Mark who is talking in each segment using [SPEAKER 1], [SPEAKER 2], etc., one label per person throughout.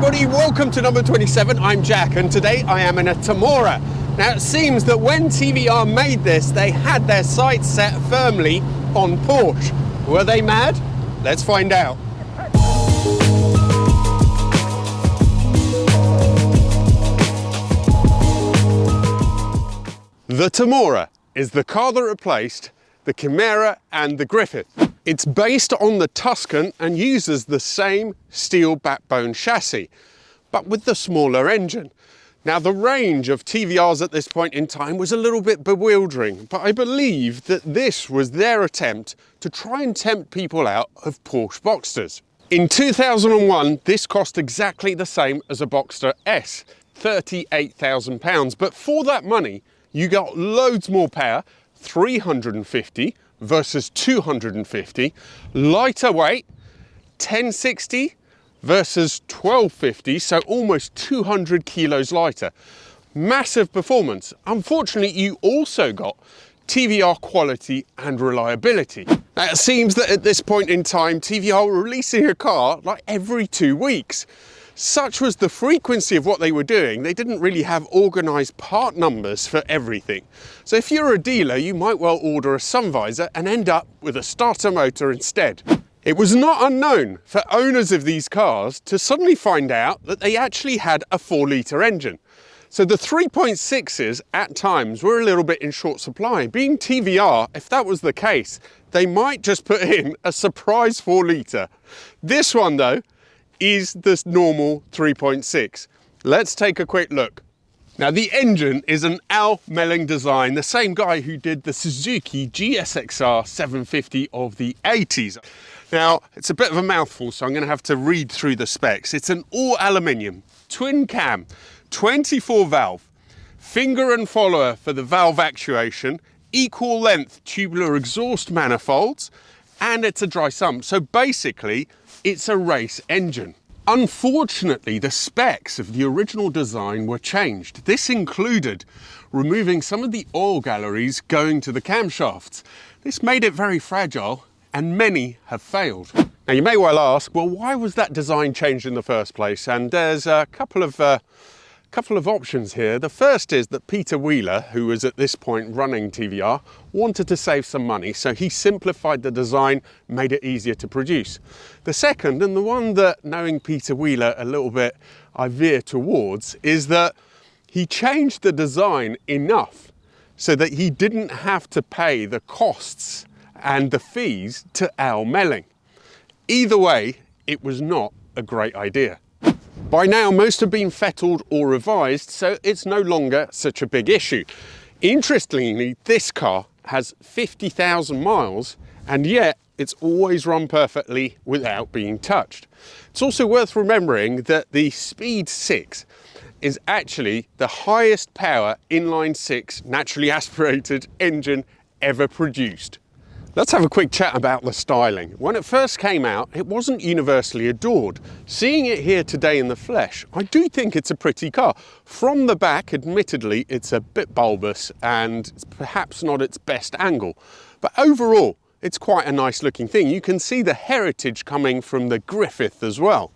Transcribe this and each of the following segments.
[SPEAKER 1] everybody, welcome to number 27. I'm Jack and today I am in a Tamora. Now it seems that when TVR made this, they had their sights set firmly on Porsche. Were they mad? Let's find out. The Tamora is the car that replaced the Chimera and the Griffith. It's based on the Tuscan and uses the same steel backbone chassis, but with the smaller engine. Now the range of TVRs at this point in time was a little bit bewildering, but I believe that this was their attempt to try and tempt people out of Porsche Boxsters. In 2001, this cost exactly the same as a Boxster S, £38,000, but for that money, you got loads more power, 350 versus 250, lighter weight, 1060 versus 1250, so almost 200 kilos lighter. Massive performance. Unfortunately, you also got TVR quality and reliability. Now, it seems that at this point in time, TVR were releasing a car like every 2 weeks. Such was the frequency of what they were doing, they didn't really have organised part numbers for everything. So if you're a dealer, you might well order a sun visor and end up with a starter motor instead. It was not unknown for owners of these cars to suddenly find out that they actually had a 4-litre engine. So the 3.6s at times were a little bit in short supply. Being TVR, if that was the case, they might just put in a surprise 4-litre. This one though, is the normal 3.6. Let's take a quick look. Now the engine is an Al Melling design, the same guy who did the Suzuki GSXR 750 of the 80s. Now it's a bit of a mouthful, so I'm going to have to read through the specs. It's an all aluminium, twin cam, 24 valve, finger and follower for the valve actuation, equal length tubular exhaust manifolds, and it's a dry sump. So basically, it's a race engine. Unfortunately, the specs of the original design were changed. This included removing some of the oil galleries going to the camshafts. This made it very fragile, and many have failed. Now you may well ask, well, why was that design changed in the first place? And there's a couple of options here. The first is that Peter Wheeler, who was at this point running TVR, wanted to save some money, so he simplified the design, made it easier to produce. The second, and the one that, knowing Peter Wheeler a little bit, I veer towards, is that he changed the design enough so that he didn't have to pay the costs and the fees to Al Melling. Either way, it was not a great idea. By now, most have been fettled or revised, so it's no longer such a big issue. Interestingly, this car has 50,000 miles, and yet it's always run perfectly without being touched. It's also worth remembering that the Speed 6 is actually the highest power inline-6 naturally aspirated engine ever produced. Let's have a quick chat about the styling. When it first came out, it wasn't universally adored. Seeing it here today in the flesh, I do think it's a pretty car. From the back, admittedly, it's a bit bulbous and it's perhaps not its best angle. But overall, it's quite a nice looking thing. You can see the heritage coming from the Griffith as well.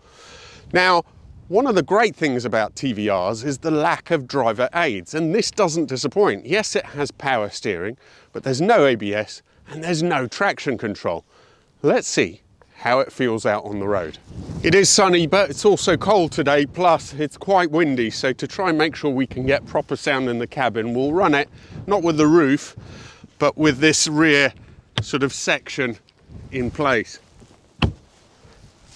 [SPEAKER 1] Now, one of the great things about TVRs is the lack of driver aids, and this doesn't disappoint. Yes, it has power steering, but there's no ABS, and there's no traction control. Let's see how it feels out on the road. It is sunny, but it's also cold today, plus it's quite windy, so to try and make sure we can get proper sound in the cabin, we'll run it, not with the roof, but with this rear sort of section in place.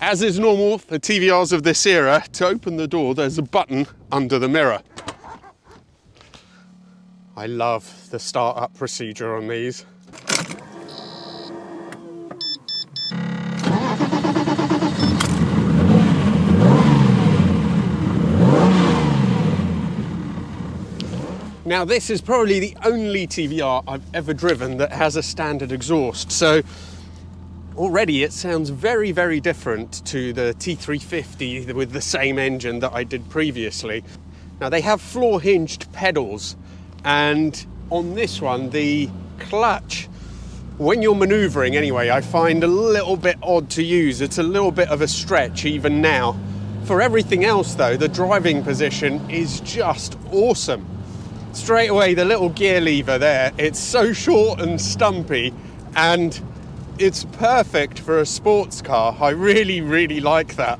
[SPEAKER 1] As is normal for TVRs of this era, to open the door, there's a button under the mirror. I love the start-up procedure on these. Now this is probably the only TVR I've ever driven that has a standard exhaust, so already it sounds very, very different to the T350 with the same engine that I did previously. Now they have floor hinged pedals, and on this one the clutch, when you're maneuvering anyway, I find a little bit odd to use. It's a little bit of a stretch even now. For everything else though, the driving position is just awesome. Straight away, the little gear lever there, it's so short and stumpy, and it's perfect for a sports car. I really, really like that.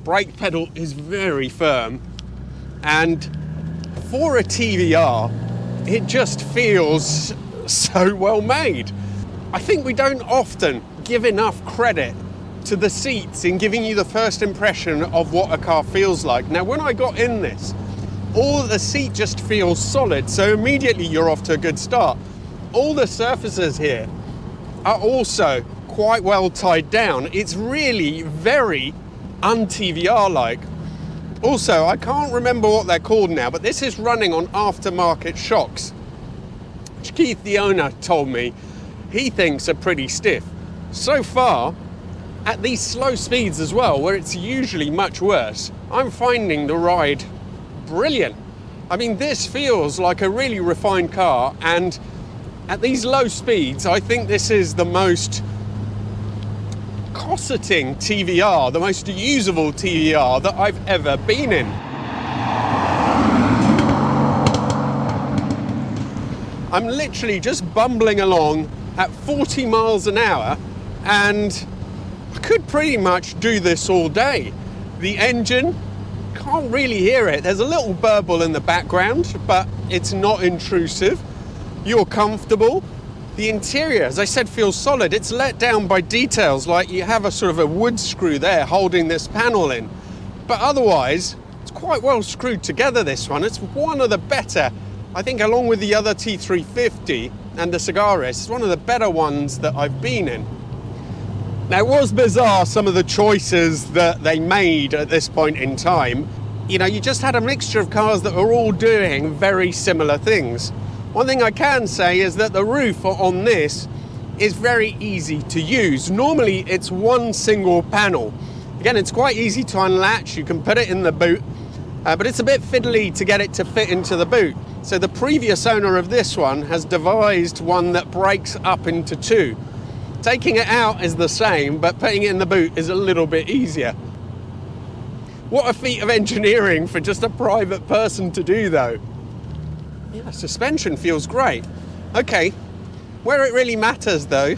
[SPEAKER 1] Brake pedal is very firm, and for a TVR, it just feels so well made. I think we don't often give enough credit to the seats in giving you the first impression of what a car feels like. Now, when I got in this, all the seat just feels solid, so immediately you're off to a good start. All the surfaces here are also quite well tied down. It's really very un-TVR-like. Also, I can't remember what they're called now, but this is running on aftermarket shocks, which Keith, the owner, told me he thinks are pretty stiff. So far, at these slow speeds as well, where it's usually much worse, I'm finding the ride brilliant. I mean, this feels like a really refined car, and at these low speeds, I think this is the most cosseting TVR, the most usable TVR that I've ever been in. I'm literally just bumbling along at 40 miles an hour, and I could pretty much do this all day. The engine, can't really hear it. There's a little burble in the background, but it's not intrusive. You're comfortable. The interior, as I said, feels solid. It's let down by details, like you have a sort of a wood screw there holding this panel in. But otherwise, it's quite well screwed together, this one. It's one of the better, I think, along with the other T350 and the Cigaris, it's one of the better ones that I've been in. Now, it was bizarre, some of the choices that they made at this point in time. You know, you just had a mixture of cars that were all doing very similar things. One thing I can say is that the roof on this is very easy to use. Normally, it's one single panel. Again, it's quite easy to unlatch. You can put it in the boot, but it's a bit fiddly to get it to fit into the boot. So the previous owner of this one has devised one that breaks up into two. Taking it out is the same, but putting it in the boot is a little bit easier. What a feat of engineering for just a private person to do, though. Yeah, suspension feels great. Okay, where it really matters, though,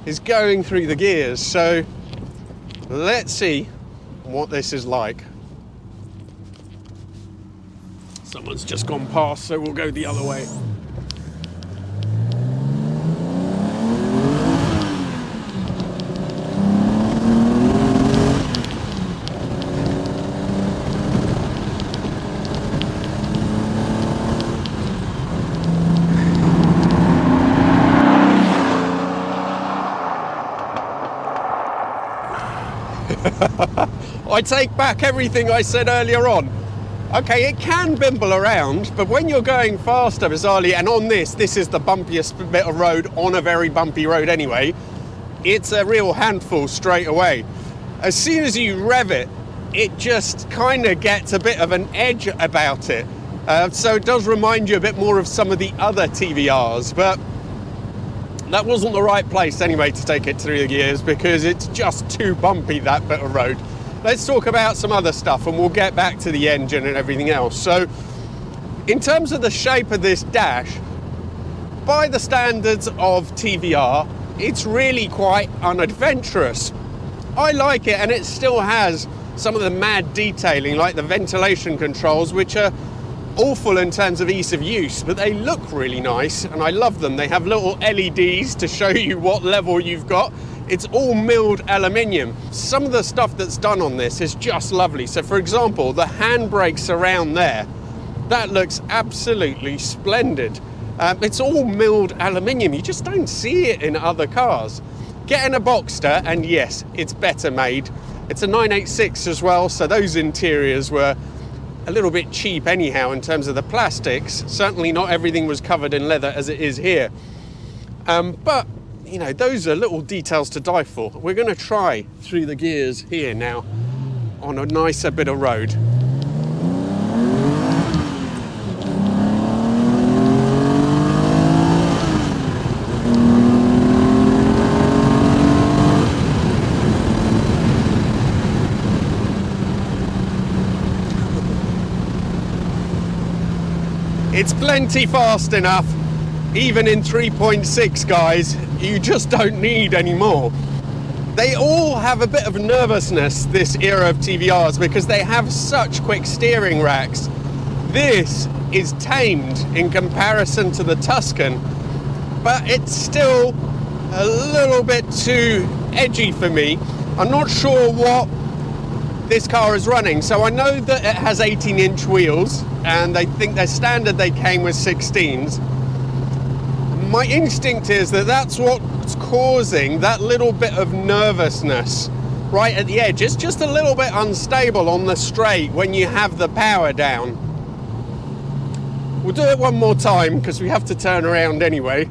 [SPEAKER 1] is going through the gears. So let's see what this is like. Someone's just gone past, so we'll go the other way. I take back everything I said earlier on. Okay, it can bimble around, but when you're going faster, bizarrely, and on this is the bumpiest bit of road on a very bumpy road anyway, it's a real handful straight away. As soon as you rev it, it just kind of gets a bit of an edge about it. So it does remind you a bit more of some of the other TVRs, but that wasn't the right place anyway to take it through the gears because it's just too bumpy, that bit of road. Let's talk about some other stuff and we'll get back to the engine and everything else. So in terms of the shape of this dash, by the standards of TVR, it's really quite unadventurous. I like it, and it still has some of the mad detailing, like the ventilation controls, which are awful in terms of ease of use, but they look really nice and I love them. They have little LEDs to show you what level you've got. It's all milled aluminium. Some of the stuff that's done on this is just lovely. So for example, the handbrakes around there, that looks absolutely splendid. It's all milled aluminium. You just don't see it in other cars. Get in a Boxster and yes, it's better made. It's a 986 as well, so those interiors were a little bit cheap anyhow in terms of the plastics. Certainly not everything was covered in leather as it is here. But, you know, those are little details to die for. We're going to try through the gears here now on a nicer bit of road. It's plenty fast enough, even in 3.6, guys. You just don't need any more. They all have a bit of nervousness, this era of TVRs, because they have such quick steering racks. This is tamed in comparison to the Tuscan, but it's still a little bit too edgy for me. I'm not sure what this car is running, so I know that it has 18-inch wheels, and I think their standard they came with 16s. My instinct is that that's what's causing that little bit of nervousness right at the edge. It's just a little bit unstable on the straight when you have the power down. We'll do it one more time because we have to turn around anyway.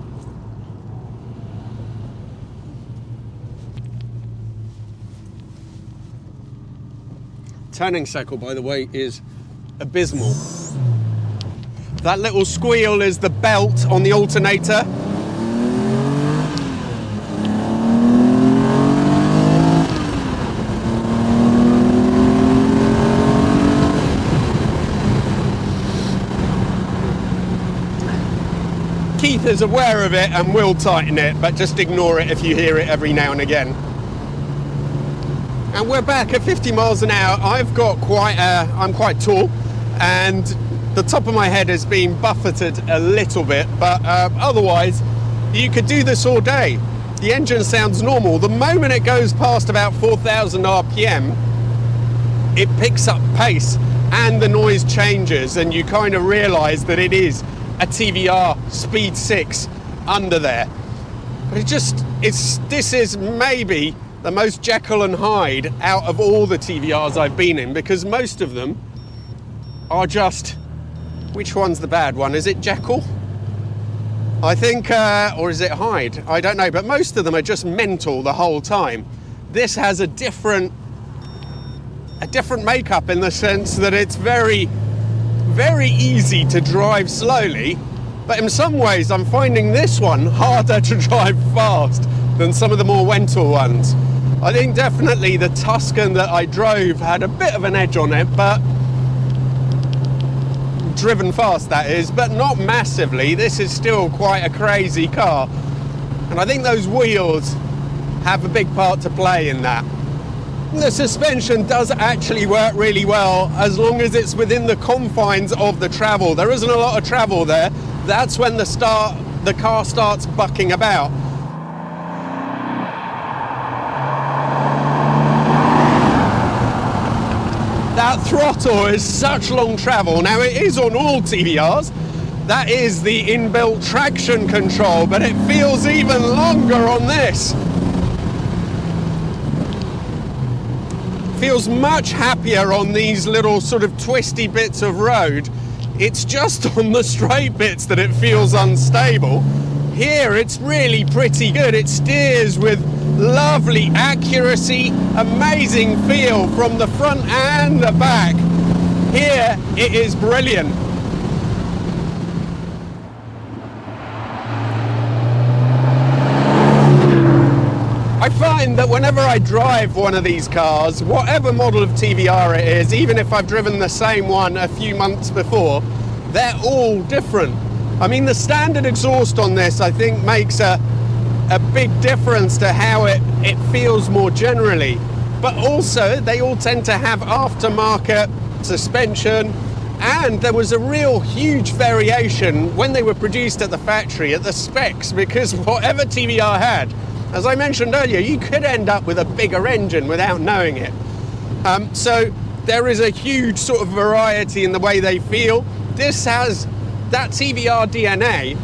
[SPEAKER 1] Turning circle, by the way, is abysmal. That little squeal is the belt on the alternator. Keith is aware of it and will tighten it, but just ignore it if you hear it every now and again. And we're back at 50 miles an hour. I'm quite tall, and the top of my head has been buffeted a little bit, but otherwise you could do this all day. The engine sounds normal. The moment it goes past about 4,000 RPM, it picks up pace and the noise changes, and you kind of realize that it is a TVR Speed 6 under there. But this is maybe the most Jekyll and Hyde out of all the TVRs I've been in, because most of them are just, which one's the bad one? Is it Jekyll? I think, or is it Hyde? I don't know, but most of them are just mental the whole time. This has a different makeup in the sense that it's very, very easy to drive slowly, but in some ways I'm finding this one harder to drive fast than some of the more mental ones. I think definitely the Tuscan that I drove had a bit of an edge on it, but driven fast that is, but not massively. This is still quite a crazy car, and I think those wheels have a big part to play in that. The suspension does actually work really well as long as it's within the confines of the travel. There isn't a lot of travel there. That's when the car starts bucking about. That throttle is such long travel. Now it is on all TVRs. That is the inbuilt traction control, but it feels even longer on this. Feels much happier on these little sort of twisty bits of road. It's just on the straight bits that it feels unstable. Here it's really pretty good. It steers with lovely accuracy, amazing feel from the front and the back. Here it is brilliant. I find that whenever I drive one of these cars, whatever model of TVR it is, even if I've driven the same one a few months before, they're all different. I mean, the standard exhaust on this, I think, makes a big difference to how it feels more generally. But also, they all tend to have aftermarket suspension, and there was a real huge variation when they were produced at the factory at the specs, because whatever TVR had, as I mentioned earlier, you could end up with a bigger engine without knowing it. So there is a huge sort of variety in the way they feel. This has that TVR DNA.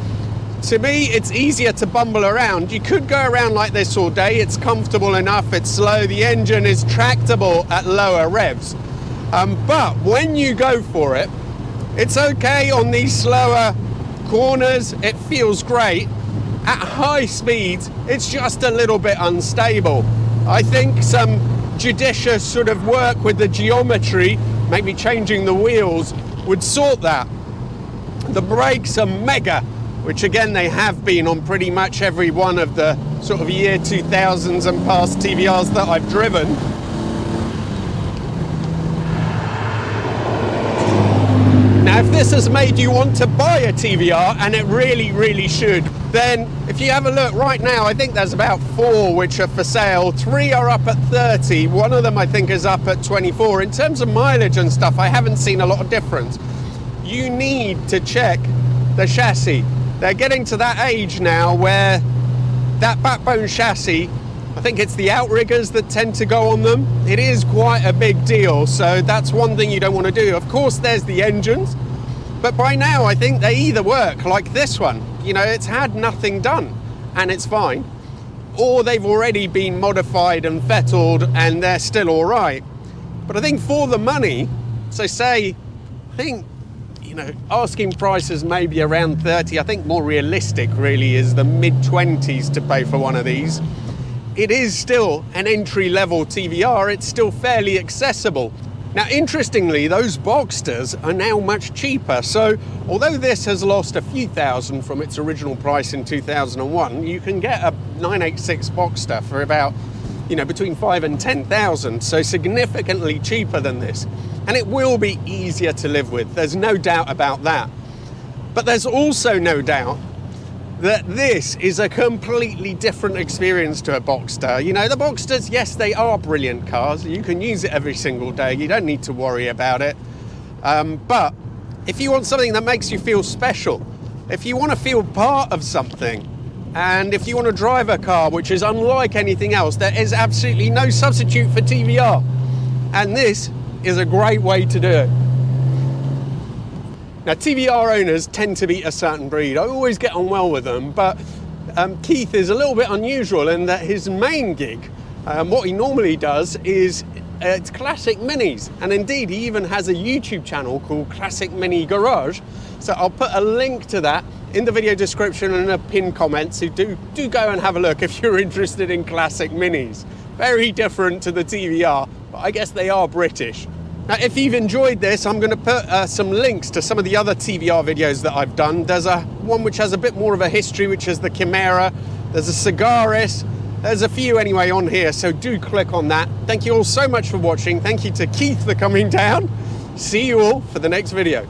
[SPEAKER 1] To me, it's easier to bumble around. You could go around like this all day. It's comfortable enough, it's slow, the engine is tractable at lower revs. But when you go for it, it's okay on these slower corners, it feels great. At high speeds, it's just a little bit unstable. I think some judicious sort of work with the geometry, maybe changing the wheels, would sort that. The brakes are mega, which again they have been on pretty much every one of the sort of year 2000s and past TVRs that I've driven. Now, if this has made you want to buy a TVR, and it really, really should, then if you have a look right now, I think there's about 4 which are for sale. 3 are up at 30. One of them I think is up at 24. In terms of mileage and stuff, I haven't seen a lot of difference. You need to check the chassis. They're getting to that age now where that backbone chassis, I think it's the outriggers that tend to go on them. It is quite a big deal, so that's one thing you don't want to do. Of course, there's the engines, but by now I think they either work like this one, you know, it's had nothing done and it's fine, or they've already been modified and fettled and they're still all right. But I think for the money, so say, I think, you know, asking prices maybe around 30. I think more realistic really is the mid-20s to pay for one of these. It is still an entry-level TVR, it's still fairly accessible. Now, interestingly, those Boxsters are now much cheaper. So, although this has lost a few thousand from its original price in 2001, you can get a 986 Boxster for about, you know, between 5 and 10,000. So significantly cheaper than this. And it will be easier to live with. There's no doubt about that. But there's also no doubt that this is a completely different experience to a Boxster. You know, the Boxsters, yes, they are brilliant cars. You can use it every single day. You don't need to worry about it. But if you want something that makes you feel special, if you want to feel part of something, and if you want to drive a car which is unlike anything else, there is absolutely no substitute for TVR. And this is a great way to do it. Now, TVR owners tend to be a certain breed. I always get on well with them, but Keith is a little bit unusual in that his main gig, what he normally does is it's classic minis. And indeed, he even has a YouTube channel called Classic Mini Garage. So I'll put a link to that in the video description and a pinned comment. So do go and have a look if you're interested in classic minis. Very different to the TVR, but I guess they are British. Now, if you've enjoyed this, I'm going to put some links to some of the other TVR videos that I've done. There's one which has a bit more of a history, which is the Chimera. There's a Cigaris. There's a few anyway on here, so do click on that. Thank you all so much for watching. Thank you to Keith for coming down. See you all for the next video.